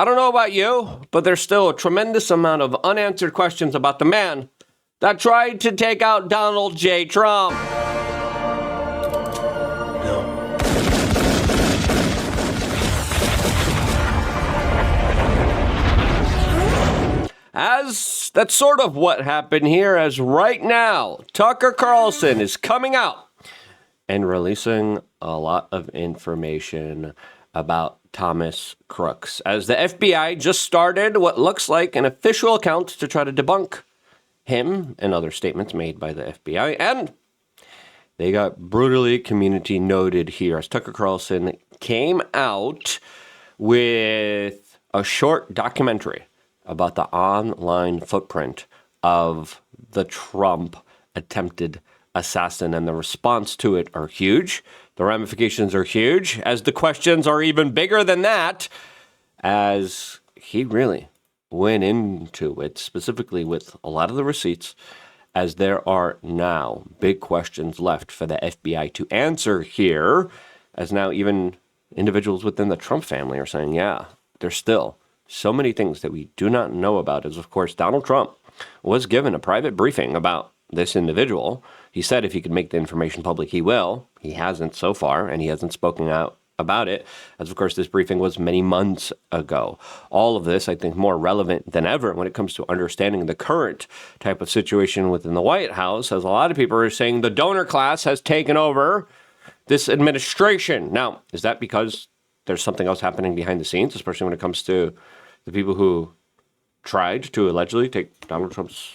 I don't know about you, but there's still a tremendous amount of unanswered questions about the man that tried to take out Donald J. Trump. As that's sort of what happened here, as right now, Tucker Carlson is coming out and releasing a lot of information about Thomas Crooks, as the FBI just started what looks like an official account to try to debunk him and other statements made by the FBI, and they got brutally community noted here as Tucker Carlson came out with a short documentary about the online footprint of the Trump attempted assassin, and the response to it are huge. The ramifications are huge, as the questions are even bigger than that, as he really went into it, specifically with a lot of the receipts, as there are now big questions left for the FBI to answer here, as now even individuals within the Trump family are saying, yeah, there's still so many things that we do not know about, as of course Donald Trump was given a private briefing about this individual. He said if he could make the information public, he will. He hasn't so far, and he hasn't spoken out about it, as of course this briefing was many months ago. All of this, I think, more relevant than ever when it comes to understanding the current type of situation within the White House, as a lot of people are saying the donor class has taken over this administration. Now, is that because there's something else happening behind the scenes, especially when it comes to the people who tried to allegedly take Donald Trump's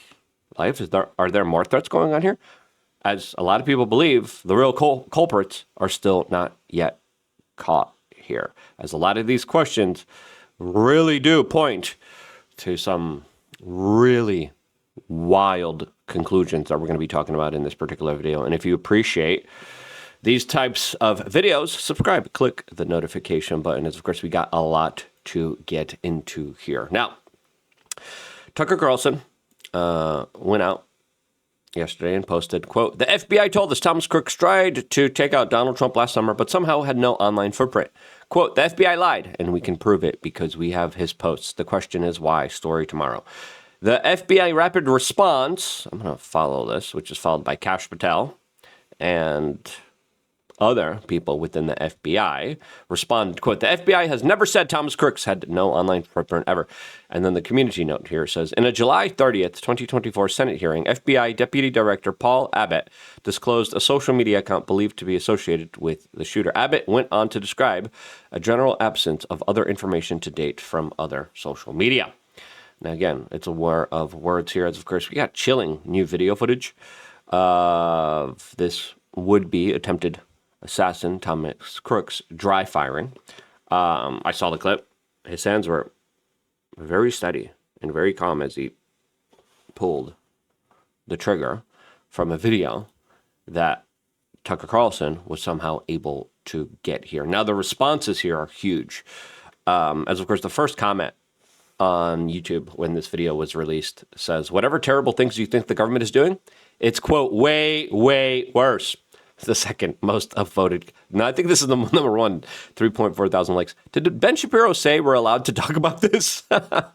life? Are there more threats going on here? As a lot of people believe, the real culprits are still not yet caught here, as a lot of these questions really do point to some really wild conclusions that we're going to be talking about in this particular video. And if you appreciate these types of videos, subscribe, click the notification button, as of course we got a lot to get into here. Now, Tucker Carlson went out yesterday and posted, quote, "The FBI told us Thomas Crooks tried to take out Donald Trump last summer, but somehow had no online footprint. Quote, the FBI lied, and we can prove it because we have his posts. The question is why? Story tomorrow." The FBI rapid response, I'm going to follow this, which is followed by Kash Patel and other people within the FBI, responded, quote, "The FBI has never said Thomas Crooks had no online footprint ever." And then the community note here says, in a July 30th, 2024 Senate hearing, FBI Deputy Director Paul Abbott disclosed a social media account believed to be associated with the shooter. Abbott went on to describe a general absence of other information to date from other social media. Now, again, it's a war of words here. As of course, we got chilling new video footage of this would-be attempted assassin, Thomas Crooks, dry firing. I saw the clip. His hands were very steady and very calm as he pulled the trigger from a video that Tucker Carlson was somehow able to get here. Now, the responses here are huge. As of course, the first comment on YouTube when this video was released says, "Whatever terrible things you think the government is doing, it's, quote, way, way worse." The second most upvoted. Now, I think this is the number one, 3.4 thousand likes. Did Ben Shapiro say we're allowed to talk about this? The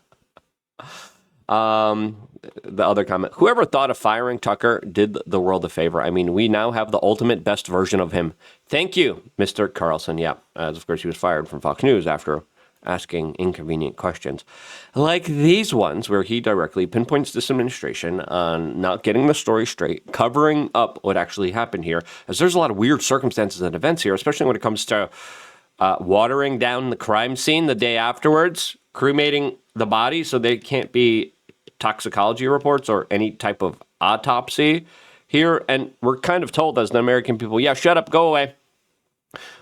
other comment, "Whoever thought of firing Tucker did the world a favor. I mean, we now have the ultimate best version of him. Thank you, Mr. Carlson." Yeah, as of course he was fired from Fox News after asking inconvenient questions like these ones, where he directly pinpoints this administration on not getting the story straight, covering up what actually happened here, as there's a lot of weird circumstances and events here, especially when it comes to watering down the crime scene the day afterwards, cremating the body so there can't be toxicology reports or any type of autopsy here. And we're kind of told as the American people, yeah, shut up, go away.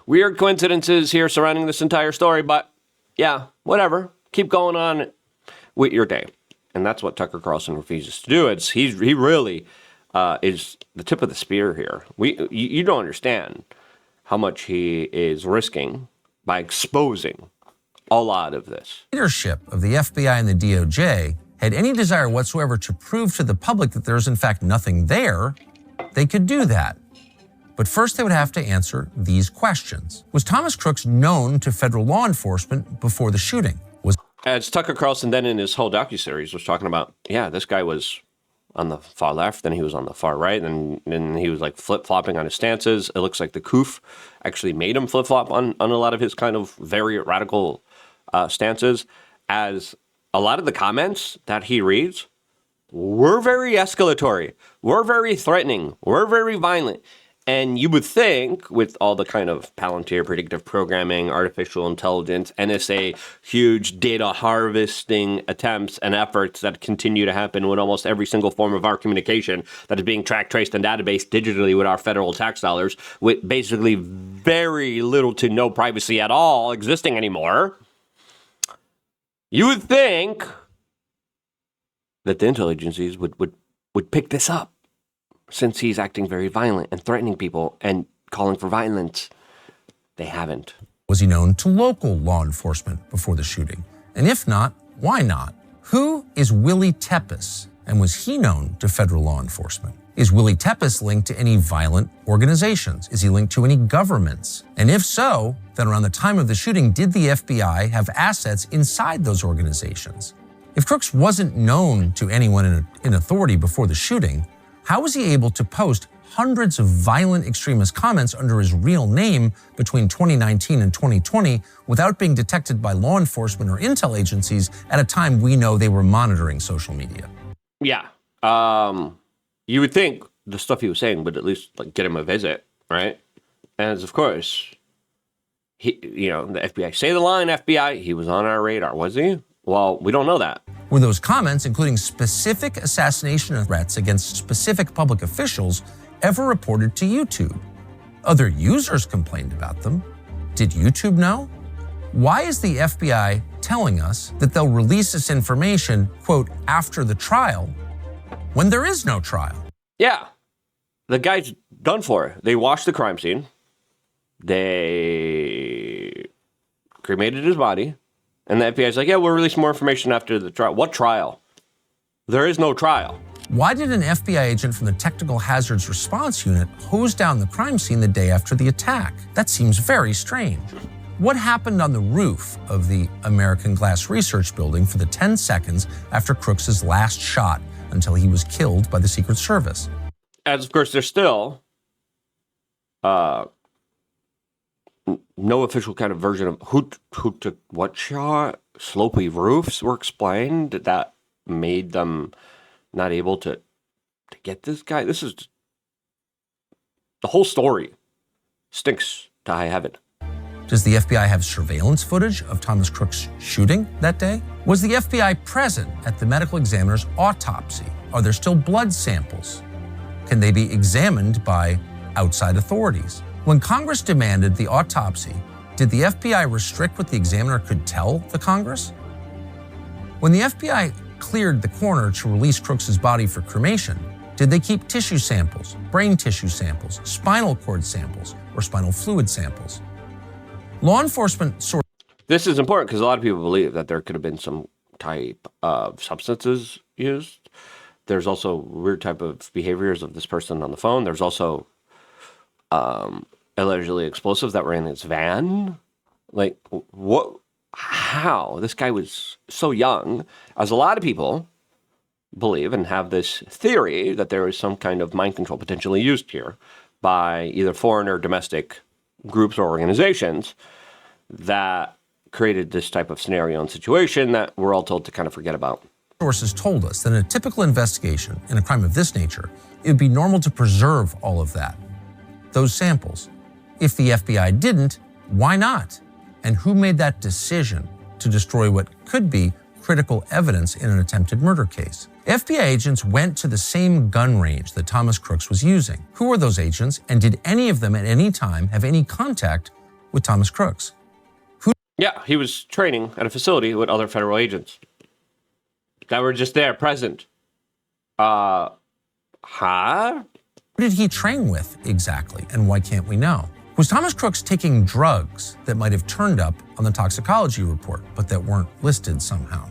Weird coincidences here surrounding this entire story, but yeah, whatever. Keep going on with your day. And that's what Tucker Carlson refuses to do. He really is the tip of the spear here. You don't understand how much he is risking by exposing a lot of this. Leadership of the FBI and the DOJ had any desire whatsoever to prove to the public that there's in fact nothing there, they could do that. But first, they would have to answer these questions. Was Thomas Crooks known to federal law enforcement before the shooting? As Tucker Carlson then in his whole docuseries was talking about, yeah, this guy was on the far left, then he was on the far right, and then he was like flip-flopping on his stances. It looks like the COOF actually made him flip-flop on a lot of his kind of very radical stances, as a lot of the comments that he reads were very escalatory, were very threatening, were very violent. And you would think with all the kind of Palantir predictive programming, artificial intelligence, NSA, huge data harvesting attempts and efforts that continue to happen with almost every single form of our communication that is being tracked, traced, and databased digitally with our federal tax dollars, with basically very little to no privacy at all existing anymore, you would think that the intel agencies would pick this up, since he's acting very violent and threatening people and calling for violence. They haven't. Was he known to local law enforcement before the shooting? And if not, why not? Who is Willie Tepes, and was he known to federal law enforcement? Is Willie Tepes linked to any violent organizations? Is he linked to any governments? And if so, then around the time of the shooting, did the FBI have assets inside those organizations? If Crooks wasn't known to anyone in authority before the shooting, how was he able to post hundreds of violent extremist comments under his real name between 2019 and 2020 without being detected by law enforcement or intel agencies at a time we know they were monitoring social media? Yeah. You would think the stuff he was saying would at least like get him a visit, right? As of course, the FBI, say the line, FBI, he was on our radar, was he? Well, we don't know that. Were those comments, including specific assassination threats against specific public officials, ever reported to YouTube? Other users complained about them. Did YouTube know? Why is the FBI telling us that they'll release this information, quote, after the trial, when there is no trial? Yeah. The guy's done for. They washed the crime scene. They cremated his body. And the FBI's like, yeah, we'll release more information after the trial. What trial? There is no trial. Why did an FBI agent from the Technical Hazards Response Unit hose down the crime scene the day after the attack? That seems very strange. What happened on the roof of the American Glass Research Building for the 10 seconds after Crooks' last shot until he was killed by the Secret Service? As of course, there's still no official kind of version of who took what shot. Slopey roofs were explained that made them not able to get this guy. This is the whole story stinks to high heaven. Does the FBI have surveillance footage of Thomas Crooks' shooting that day? Was the FBI present at the medical examiner's autopsy? Are there still blood samples? Can they be examined by outside authorities? When Congress demanded the autopsy, did the FBI restrict what the examiner could tell the Congress? When the FBI cleared the coroner to release Crooks' body for cremation, did they keep tissue samples, brain tissue samples, spinal cord samples, or spinal fluid samples? Law enforcement sources. This is important because a lot of people believe that there could have been some type of substances used. There's also weird type of behaviors of this person on the phone. There's also allegedly explosives that were in his van. Like, what? How? This guy was so young. As a lot of people believe and have this theory that there is some kind of mind control potentially used here by either foreign or domestic groups or organizations that created this type of scenario and situation that we're all told to kind of forget about. Sources told us that in a typical investigation in a crime of this nature, it would be normal to preserve all of that, those samples. If the FBI didn't, why not? And who made that decision to destroy what could be critical evidence in an attempted murder case? FBI agents went to the same gun range that Thomas Crooks was using. Who were those agents, and did any of them at any time have any contact with Thomas Crooks? Yeah, he was training at a facility with other federal agents that were just there, present. Huh? Who did he train with exactly, and why can't we know? Was Thomas Crooks taking drugs that might have turned up on the toxicology report, but that weren't listed somehow?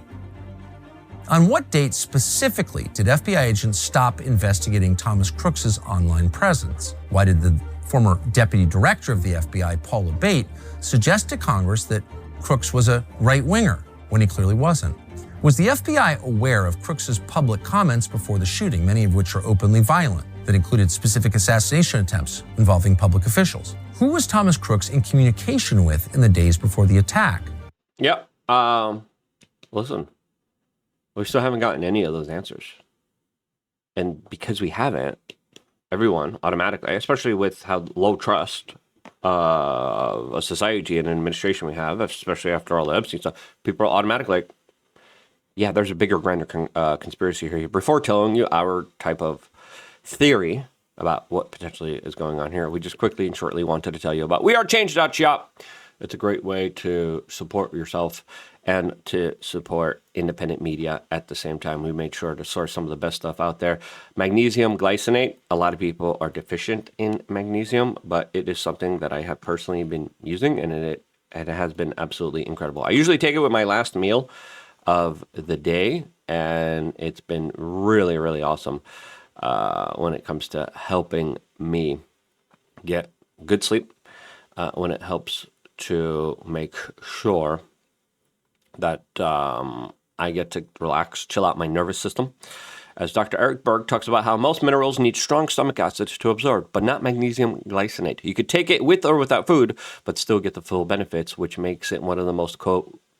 On what date specifically did FBI agents stop investigating Thomas Crooks' online presence? Why did the former deputy director of the FBI, Paul Abate, suggest to Congress that Crooks was a right-winger? when he clearly wasn't? Was the FBI aware of Crooks's public comments before the shooting, many of which are openly violent, that included specific assassination attempts involving public officials? Who was Thomas Crooks in communication with in the days before the attack? Yep. Listen, we still haven't gotten any of those answers. And because we haven't, everyone automatically, especially with how low trust a society and an administration we have, especially after all the Epstein stuff, people are automatically like, yeah, there's a bigger, grander conspiracy here. Before telling you our type of theory about what potentially is going on here, we just quickly and shortly wanted to tell you about wearechange.shop. It's a great way to support yourself and to support independent media at the same time. We made sure to source some of the best stuff out there. Magnesium glycinate. A lot of people are deficient in magnesium, but it is something that I have personally been using, and it has been absolutely incredible. I usually take it with my last meal of the day, and it's been really, really awesome when it comes to helping me get good sleep, when it helps to make sure that I get to relax, chill out my nervous system. As Dr. Eric Berg talks about how most minerals need strong stomach acids to absorb, but not magnesium glycinate. You could take it with or without food, but still get the full benefits, which makes it one of the most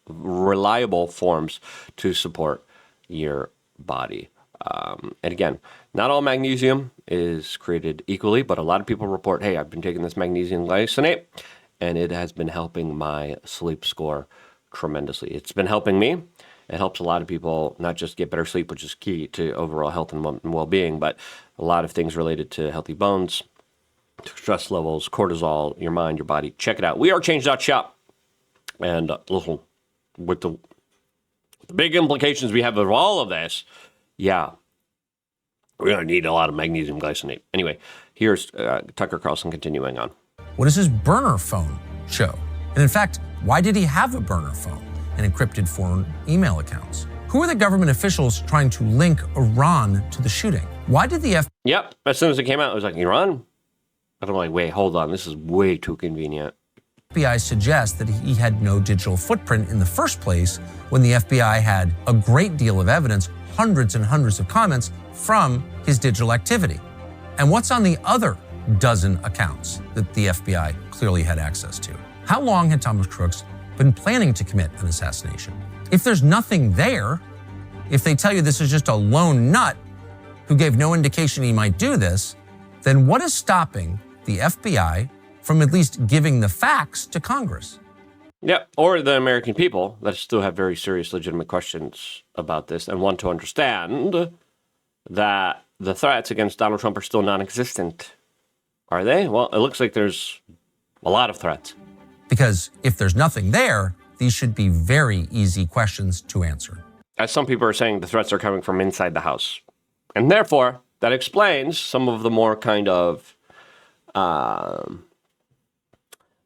reliable forms to support your body. And again, not all magnesium is created equally, but a lot of people report, hey, I've been taking this magnesium glycinate, and it has been helping my sleep score tremendously. It's been helping me. It helps a lot of people not just get better sleep, which is key to overall health and well-being, but a lot of things related to healthy bones, stress levels, cortisol, your mind, your body. Check it out. wearechange.shop. And listen, with the big implications we have of all of this, yeah, we're going to need a lot of magnesium glycinate. Anyway, here's Tucker Carlson continuing on. What does his burner phone show? And in fact, why did he have a burner phone and encrypted foreign email accounts? Who are the government officials trying to link Iran to the shooting? Why did the FBI... Yep, as soon as it came out, it was like, Iran? And I'm like, wait, hold on, this is way too convenient. FBI suggests that he had no digital footprint in the first place when the FBI had a great deal of evidence, hundreds and hundreds of comments from his digital activity. And what's on the other dozen accounts that the FBI clearly had access to? How long had Thomas Crooks been planning to commit an assassination? If there's nothing there, if they tell you this is just a lone nut who gave no indication he might do this, then what is stopping the FBI from at least giving the facts to Congress? Yep, or the American people that still have very serious, legitimate questions about this and want to understand that the threats against Donald Trump are still non-existent. Are they? Well, it looks like there's a lot of threats. Because if there's nothing there, these should be very easy questions to answer. As some people are saying, the threats are coming from inside the House. And therefore, that explains some of the more kind of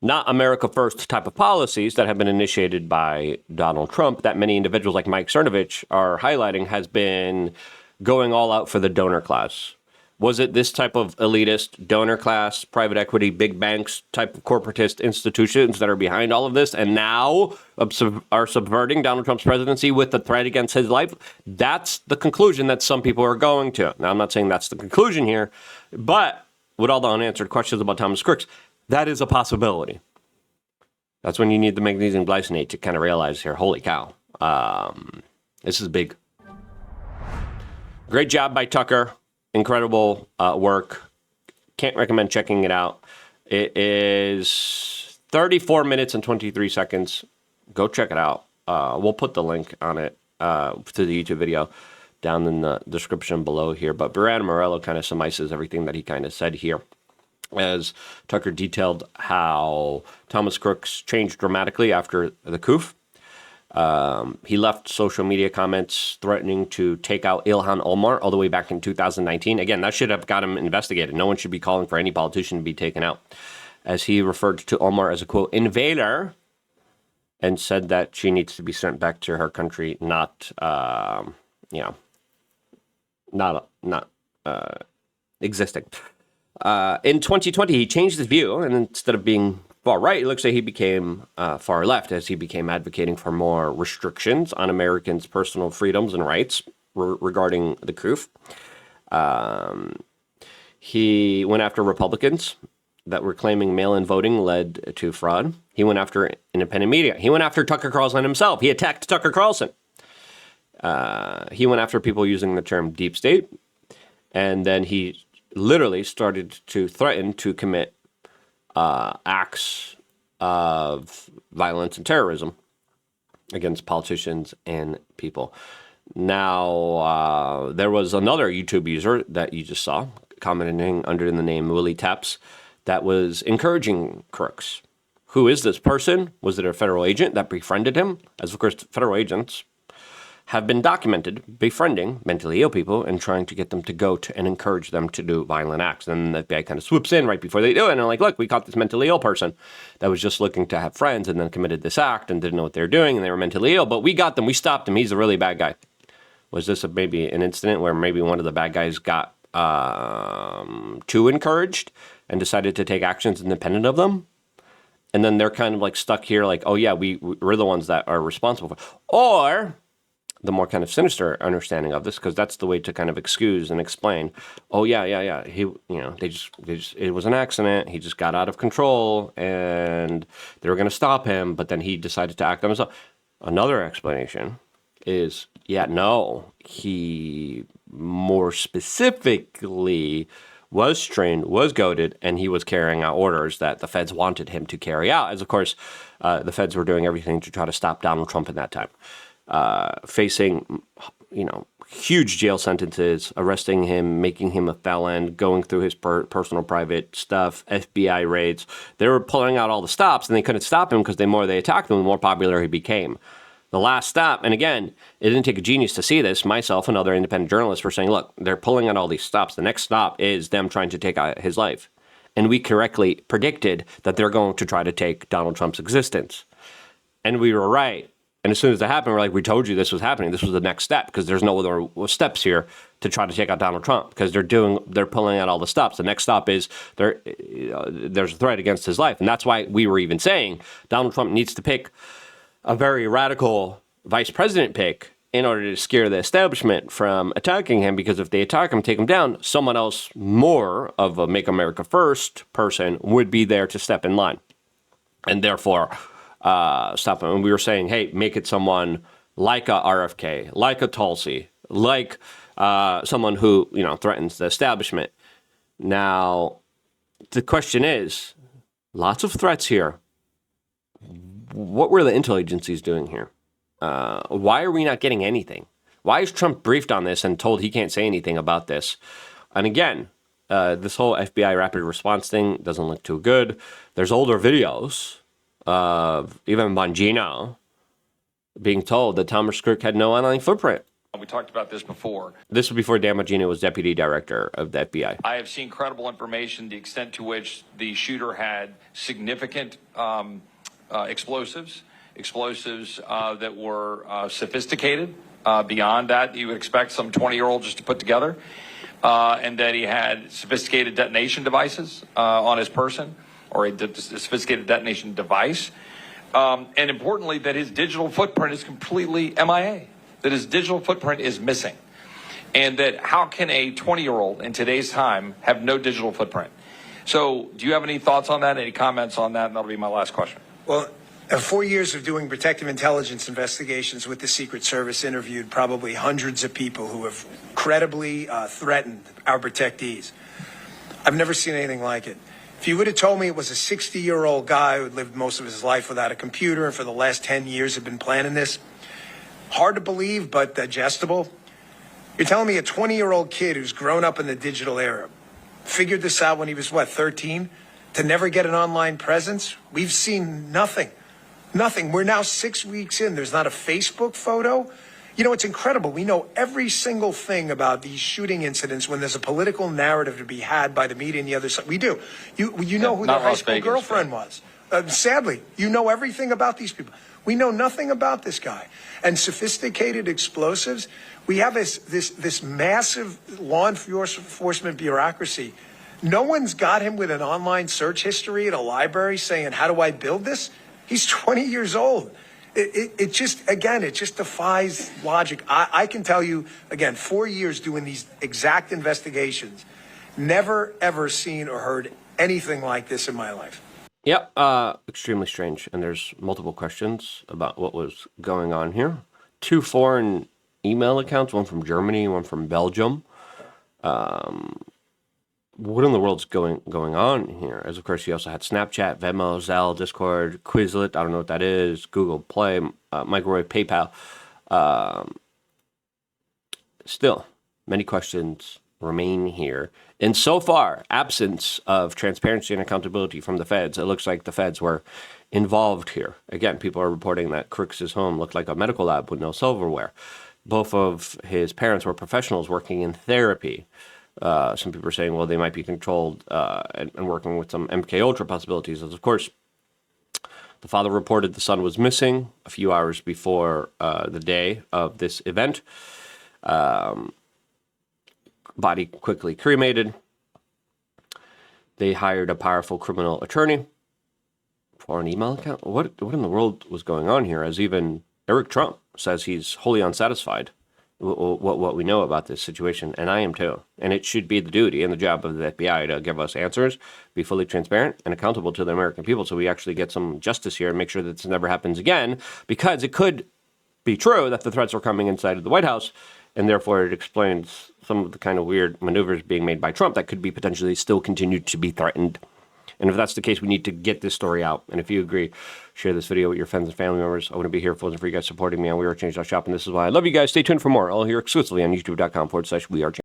not America first type of policies that have been initiated by Donald Trump that many individuals like Mike Cernovich are highlighting has been going all out for the donor class. Was it this type of elitist donor class, private equity, big banks type of corporatist institutions that are behind all of this and now are subverting Donald Trump's presidency with the threat against his life? That's the conclusion that some people are going to. Now, I'm not saying that's the conclusion here, but with all the unanswered questions about Thomas Crooks, that is a possibility. That's when you need the magnesium glycinate to kind of realize here, holy cow, this is big. Great job by Tucker. Incredible work. Can't recommend checking it out. It is 34 minutes and 23 seconds. Go check it out. We'll put the link on it to the YouTube video down in the description below here. But Brianna Morello kind of summarizes everything that he kind of said here, as Tucker detailed how Thomas Crooks changed dramatically after the coup. He left social media comments threatening to take out Ilhan Omar all the way back in 2019. Again, that should have got him investigated. No one should be calling for any politician to be taken out, as he referred to Omar as a, quote, invader, and said that she needs to be sent back to her country, not existing. In 2020, he changed his view, and instead of being far right. It looks like he became far left as he became advocating for more restrictions on Americans' personal freedoms and rights regarding the coup. He went after Republicans that were claiming mail-in voting led to fraud. He went after independent media. He went after Tucker Carlson himself. He attacked Tucker Carlson. He went after people using the term deep state. And then he literally started to threaten to commit acts of violence and terrorism against politicians and people. Now, there was another YouTube user that you just saw commenting under the name Willie Tepps that was encouraging crooks. Who is this person? Was it a federal agent that befriended him? As of course, federal agents have been documented befriending mentally ill people and trying to get them to go to and encourage them to do violent acts. And the FBI kind of swoops in right before they do it. And they're like, look, we caught this mentally ill person that was just looking to have friends and then committed this act and didn't know what they were doing. And they were mentally ill, but we got them. We stopped him. He's a really bad guy. Was this maybe an incident where maybe one of the bad guys got too encouraged and decided to take actions independent of them? And then they're kind of like stuck here like, oh yeah, we're the ones that are responsible for it. Or the more kind of sinister understanding of this, because that's the way to kind of excuse and explain, oh yeah. He, they just, it was an accident. He just got out of control and they were going to stop him, but then he decided to act on himself. Another explanation is, no, he more specifically was trained, was goaded, and he was carrying out orders that the feds wanted him to carry out. As of course, the feds were doing everything to try to stop Donald Trump at that time. Facing, huge jail sentences, arresting him, making him a felon, going through his personal private stuff, FBI raids. They were pulling out all the stops, and they couldn't stop him because the more they attacked him, the more popular he became. The last stop, and again, it didn't take a genius to see this. Myself and other independent journalists were saying, look, they're pulling out all these stops. The next stop is them trying to take out his life. And we correctly predicted that they're going to try to take Donald Trump's existence. And we were right. And as soon as that happened, we're like, we told you this was happening. This was the next step because there's no other steps here to try to take out Donald Trump because they're pulling out all the stops. The next stop is there's a threat against his life. And that's why we were even saying Donald Trump needs to pick a very radical vice president pick in order to scare the establishment from attacking him, because if they attack him, take him down, someone else more of a Make America First person would be there to step in line and therefore stop him. And we were saying, hey, make it someone like a RFK, like a Tulsi, like someone who, threatens the establishment. Now, the question is, lots of threats here. What were the intel agencies doing here? Why are we not getting anything? Why is Trump briefed on this and told he can't say anything about this? And again, this whole FBI rapid response thing doesn't look too good. There's older videos of even Bongino being told that Thomas Cook had no online footprint. We talked about this before. This was before Dan Bongino was deputy director of the FBI. I have seen credible information, the extent to which the shooter had significant explosives that were sophisticated beyond that you would expect some 20-year-old just to put together, and that he had sophisticated detonation devices on his person, or a sophisticated detonation device, and importantly that his digital footprint is completely MIA, that his digital footprint is missing, and that how can a 20-year-old in today's time have no digital footprint? So do you have any thoughts on that, any comments on that? And that'll be my last question. Well, 4 years of doing protective intelligence investigations with the Secret Service, interviewed probably hundreds of people who have credibly threatened our protectees. I've never seen anything like it. If you would have told me it was a 60-year-old guy who had lived most of his life without a computer and for the last 10 years had been planning this, hard to believe but digestible. You're telling me a 20-year-old kid who's grown up in the digital era figured this out when he was, 13? To never get an online presence? We've seen nothing. Nothing. We're now 6 weeks in. There's not a Facebook photo. It's incredible. We know every single thing about these shooting incidents when there's a political narrative to be had by the media and the other side. We do. You know who their high school girlfriend was. Sadly, you know everything about these people. We know nothing about this guy. And sophisticated explosives. We have this massive law enforcement bureaucracy No one's got him with an online search history at a library saying, how do I build this? He's 20 years old. It just defies logic. I can tell you, again, 4 years doing these exact investigations, never, ever seen or heard anything like this in my life. Yep, extremely strange. And there's multiple questions about what was going on here. 2 foreign email accounts, one from Germany, one from Belgium. What in the world's going on here? As of course, he also had Snapchat, Venmo, Zelle, Discord, Quizlet. I don't know what that is. Google Play, Microwave, PayPal. Still, many questions remain here. And so far, absence of transparency and accountability from the feds. It looks like the feds were involved here. Again, people are reporting that Crooks' home looked like a medical lab with no silverware. Both of his parents were professionals working in therapy. Some people are saying, well, they might be controlled and working with some MK Ultra possibilities. As of course, the father reported the son was missing a few hours before the day of this event. Body quickly cremated. They hired a powerful criminal attorney for an email account. What in the world was going on here? As even Eric Trump says he's wholly unsatisfied what we know about this situation, and I am too. And it should be the duty and the job of the FBI to give us answers, be fully transparent and accountable to the American people, so we actually get some justice here and make sure that this never happens again, because it could be true that the threats are coming inside of the White House, and therefore it explains some of the kind of weird maneuvers being made by Trump that could be potentially still continued to be threatened. And if that's the case, we need to get this story out. And if you agree, share this video with your friends and family members. I want to be here for you guys supporting me on We Are Change.shop. And this is why I love you guys. Stay tuned for more. All here exclusively on youtube.com/WeAreChange.